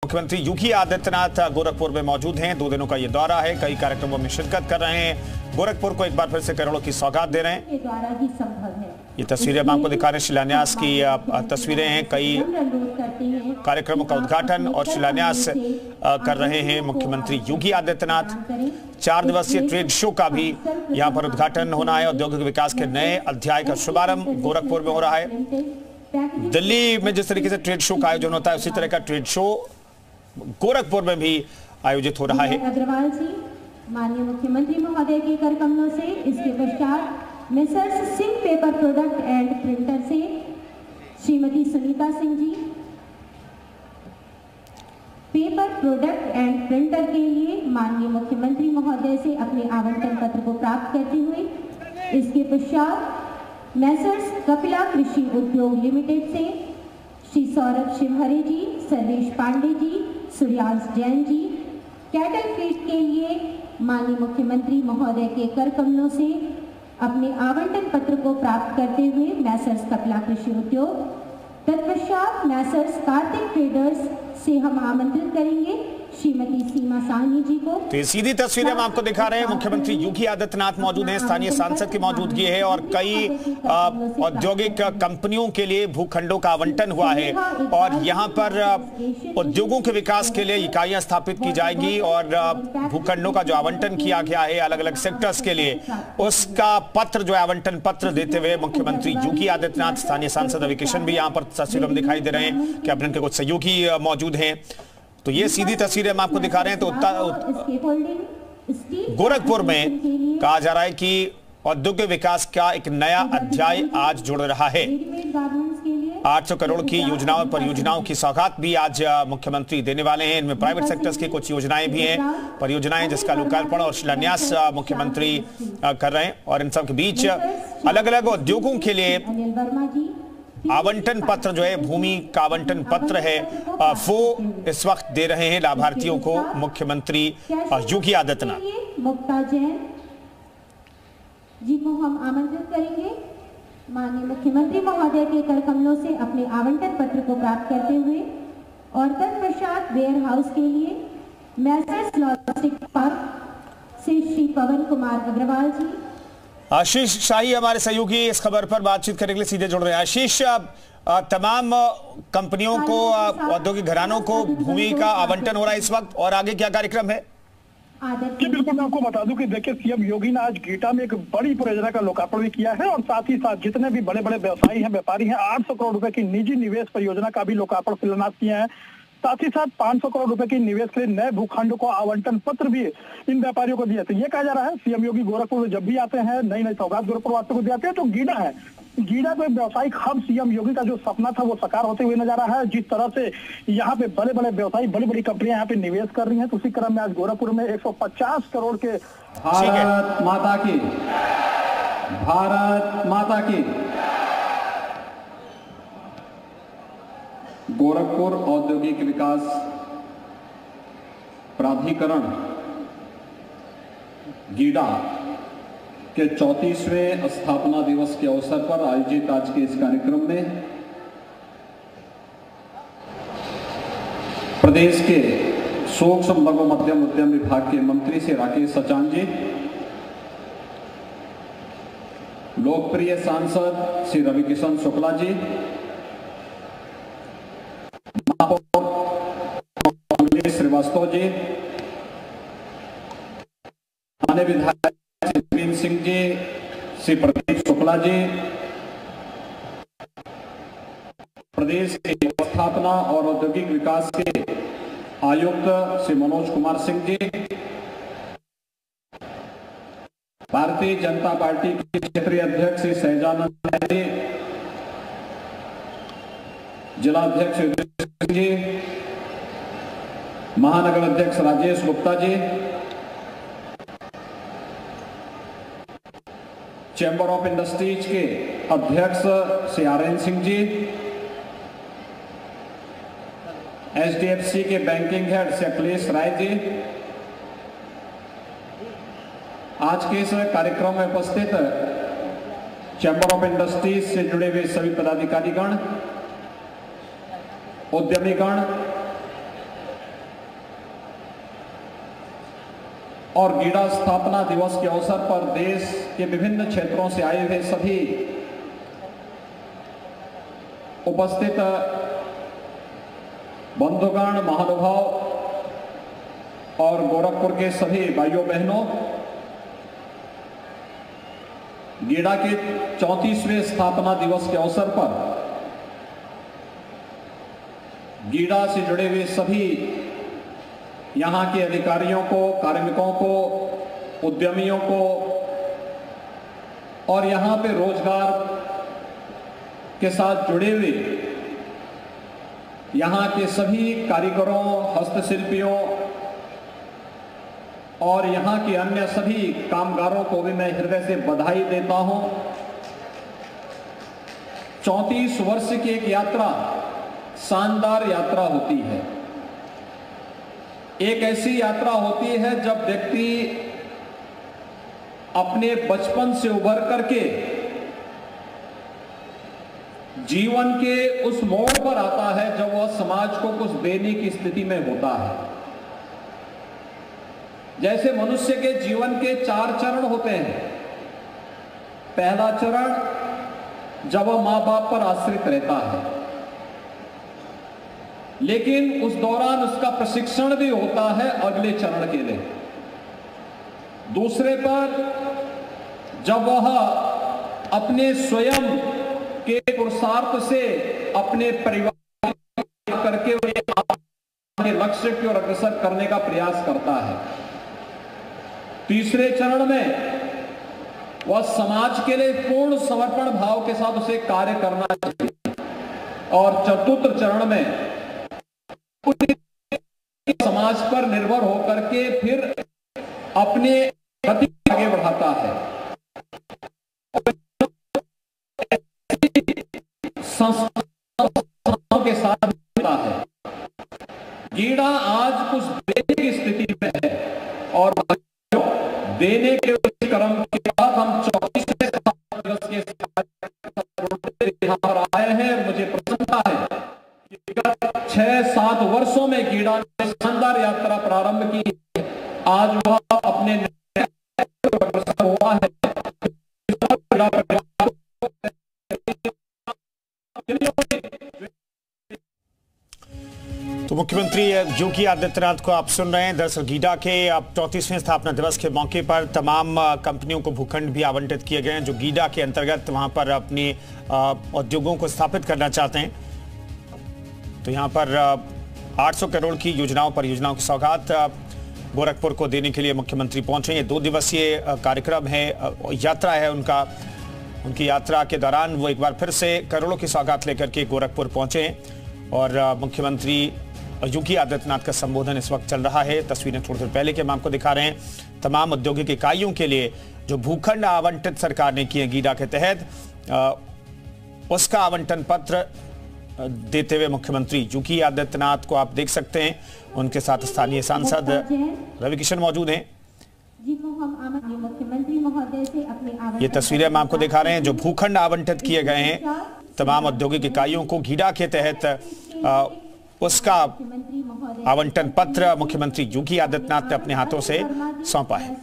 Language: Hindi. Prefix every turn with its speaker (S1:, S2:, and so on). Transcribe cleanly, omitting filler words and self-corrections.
S1: मुख्यमंत्री योगी आदित्यनाथ गोरखपुर में मौजूद हैं। 2 दिनों का ये दौरा है, कई कार्यक्रमों में शिरकत कर रहे हैं। गोरखपुर को एक बार फिर से करोड़ों की सौगात दे रहे हैं।
S2: के द्वारा ही संभव है।
S1: ये तस्वीरें हम आपको दिखा रहे हैं, शिलान्यास की तस्वीरें हैं। कई कार्यक्रमों का उद्घाटन और शिलान्यास कर रहे हैं मुख्यमंत्री योगी आदित्यनाथ। 4 दिवसीय ट्रेड शो का भी यहाँ पर उद्घाटन होना है। औद्योगिक विकास के नए अध्याय का शुभारंभ गोरखपुर में हो रहा है। दिल्ली में जिस तरीके से ट्रेड शो का आयोजन होता है, उसी तरह का ट्रेड शो गोरखपुर में भी आयोजित हो रहा है।
S2: अग्रवाल जी, माननीय मुख्यमंत्री महोदय के कर कमलों से, इसके पश्चात messrs Singh paper product and printer से Shrimati Sunita Singh ji paper product and printer के लिए माननीय मुख्यमंत्री महोदय से अपने आवंटन पत्र को प्राप्त करते हुए, इसके पश्चात मेसर्स कपिला कृषि उद्योग लिमिटेड से श्री सौरभ शिवहरे जी, सर्वेश पांडे जी, सूर्यांश जैन जी कैटल फीड के लिए माननीय मुख्यमंत्री महोदय के कर कमलों से अपने आवंटन पत्र को प्राप्त करते हुए मैसर्स कपिला कृषि उद्योग, तत्पश्चात मैसर्स कार्तिक ट्रेडर्स से हम आमंत्रित करेंगे श्रीमती सीमा साहनी जी को।
S1: तो ये सीधी तस्वीरें हम आपको दिखा रहे हैं। मुख्यमंत्री योगी आदित्यनाथ मौजूद हैं, स्थानीय सांसद की मौजूदगी है और कई औद्योगिक कंपनियों के लिए भूखंडों का आवंटन हुआ है और यहाँ पर उद्योगों के विकास के लिए इकाइयां स्थापित की जाएंगी और भूखंडों का जो आवंटन किया गया है अलग अलग सेक्टर्स के लिए, उसका पत्र जो आवंटन पत्र देते हुए मुख्यमंत्री योगी आदित्यनाथ, स्थानीय सांसद रवि किशन भी यहाँ पर तस्वीरों में दिखाई दे रहे हैं। कैबिनेट के कुछ सहयोगी मौजूद हैं। तो ये सीधी तस्वीरें हम आपको दिखा रहे हैं। तो गोरखपुर में कहा जा रहा है कि औद्योगिक विकास का एक नया अध्याय आज जुड़ रहा है। 800 करोड़ की योजनाओं परियोजनाओं की सौगात भी आज मुख्यमंत्री देने वाले हैं। इनमें प्राइवेट सेक्टर्स की कुछ योजनाएं भी हैं, परियोजनाएं जिसका लोकार्पण और शिलान्यास मुख्यमंत्री कर रहे हैं और इन सब के बीच अलग अलग उद्योगों के लिए आवंटन पत्र जो है, भूमि का आवंटन पत्र है, वो इस वक्त दे रहे हैं लाभार्थियों को मुख्यमंत्री योगी आदित्यनाथ।
S2: मुक्ता जैन जी को हम आमंत्रित करेंगे माननीय मुख्यमंत्री महोदय के कर कमलों से अपने आवंटन पत्र को प्राप्त करते हुए और तत्पश्चात वेयर हाउस के लिए मैसर्स लॉजिस्टिक पार्क से श्री पवन कुमार अग्रवाल जी।
S1: आशीष शाही हमारे सहयोगी इस खबर पर बातचीत करने के लिए सीधे जुड़ रहे हैं। आशीष, तमाम कंपनियों को, औद्योगिक घरानों को भूमि का आवंटन हो रहा है इस वक्त और आगे क्या कार्यक्रम है?
S3: जी बिल्कुल, मैं आपको बता दूं कि देखिए सीएम योगी ने आज गीटा में एक बड़ी परियोजना का लोकार्पण भी किया है और साथ ही साथ जितने भी बड़े बड़े व्यवसायी हैं, व्यापारी हैं, 800 करोड़ रुपए की निजी निवेश परियोजना का भी लोकार्पण शिलान्यास किया है। साथ ही साथ 500 करोड़ रुपए की निवेश के लिए नए भूखंड को आवंटन पत्र भी इन व्यापारियों को दिए थे। ये कहा जा रहा है सीएम योगी गोरखपुर में जब भी आते हैं नई नई सौगात गोरखपुर वासियों को दिए हैं। तो गीडा है, गीडा को व्यावसायिक हब सीएम योगी का जो सपना था वो साकार होते हुए नजर आ रहा है। जिस तरह से यहाँ पे बड़े बड़े व्यवसायी, बड़ी बड़ी कंपनियां यहाँ पे निवेश कर रही हैं, तो उसी क्रम में आज गोरखपुर में 150 करोड़ के
S4: भारत माता की, भारत माता की। गोरखपुर औद्योगिक विकास प्राधिकरण गीडा के 34वें स्थापना दिवस के अवसर पर आयोजित आज के इस कार्यक्रम में प्रदेश के सूक्ष्म लघु मध्यम उद्यम विभाग के मंत्री श्री राकेश सचान जी, लोकप्रिय सांसद श्री रवि किशन शुक्ला जी, श्रीवास्तव जी, अन्य विधायक श्री सिंह जी, श्री प्रदीप शुक्ला जी, प्रदेश के स्थापना और औद्योगिक विकास के आयुक्त श्री मनोज कुमार सिंह जी, भारतीय जनता पार्टी के क्षेत्रीय अध्यक्ष श्री सहजानंद जी, जिला अध्यक्ष सिंह जी, महानगर अध्यक्ष Rajesh Gupta ji, chamber of industries के अध्यक्ष श्री आरएन सिंह जी, एचडीएफसी के बैंकिंग हेड श्री अखिलेश राय जी, आज के इस कार्यक्रम में उपस्थित चैंबर ऑफ इंडस्ट्रीज से जुड़े हुए सभी पदाधिकारीगण, उद्यमीगण, और गीडा स्थापना दिवस के अवसर पर देश के विभिन्न क्षेत्रों से आए हुए सभी उपस्थित बंधुगण, महानुभाव और गोरखपुर के सभी भाइयों बहनों, गीडा के 34वें स्थापना दिवस के अवसर पर गीडा से जुड़े हुए सभी यहां के अधिकारियों को, कार्मिकों को, उद्यमियों को और यहां पे रोजगार के साथ जुड़े हुए यहां के सभी कारीगरों, हस्तशिल्पियों और यहां के अन्य सभी कामगारों को भी मैं हृदय से बधाई देता हूं। 34 वर्ष की एक यात्रा शानदार यात्रा होती है। एक ऐसी यात्रा होती है जब व्यक्ति अपने बचपन से उभर करके जीवन के उस मोड़ पर आता है जब वह समाज को कुछ देने की स्थिति में होता है। जैसे मनुष्य के जीवन के 4 चरण होते हैं। पहला चरण जब वह मां बाप पर आश्रित रहता है, लेकिन उस दौरान उसका प्रशिक्षण भी होता है अगले चरण के लिए। दूसरे पर जब वह अपने स्वयं के पुरुषार्थ से अपने परिवार करके अपने लक्ष्य की ओर अग्रसर करने का प्रयास करता है। तीसरे चरण में वह समाज के लिए पूर्ण समर्पण भाव के साथ उसे कार्य करना चाहिए और चतुर्थ चरण में समाज पर निर्भर होकर के फिर अपने गति आगे बढ़ाता है। संस्थाओं के साथ होता है। गीडा आज कुछ देने की स्थिति में है और देने के क्रम के बाद हम 34वें दिवस के यहाँ पर आए हैं। मुझे प्रसन्नता है कि 6-7 वर्षों में गीडा ने शानदार यात्रा प्रारंभ की। आज वह अपने हुआ है।
S1: तो मुख्यमंत्री योगी आदित्यनाथ को आप सुन रहे हैं। दरअसल गीडा के अब 34वें स्थापना दिवस के मौके पर तमाम कंपनियों को भूखंड भी आवंटित किए गए हैं जो गीडा के अंतर्गत वहां पर अपनी उद्योगों को स्थापित करना चाहते हैं। तो यहां पर 800 करोड़ की परियोजनाओं की सौगात गोरखपुर को देने के लिए मुख्यमंत्री पहुंचे। ये 2 दिवसीय कार्यक्रम है, यात्रा है उनकी यात्रा के दौरान वो एक बार फिर से करोड़ों की सौगात लेकर के गोरखपुर पहुंचे और मुख्यमंत्री योगी आदित्यनाथ का संबोधन इस वक्त चल रहा है। तस्वीरें थोड़ी देर पहले के हम आपको दिखा रहे हैं। तमाम औद्योगिक इकाइयों के लिए जो भूखंड आवंटित सरकार ने किए गीडा के तहत, उसका आवंटन पत्र देते हुए मुख्यमंत्री योगी आदित्यनाथ को आप देख सकते हैं। उनके साथ स्थानीय सांसद रवि किशन मौजूद हैं। ये तस्वीरें हम आपको दिखा रहे हैं जो भूखंड आवंटित किए गए हैं तमाम औद्योगिक इकाइयों को गीडा के तहत। उसका आवंटन पत्र मुख्यमंत्री योगी आदित्यनाथ ने अपने हाथों से सौंपा है।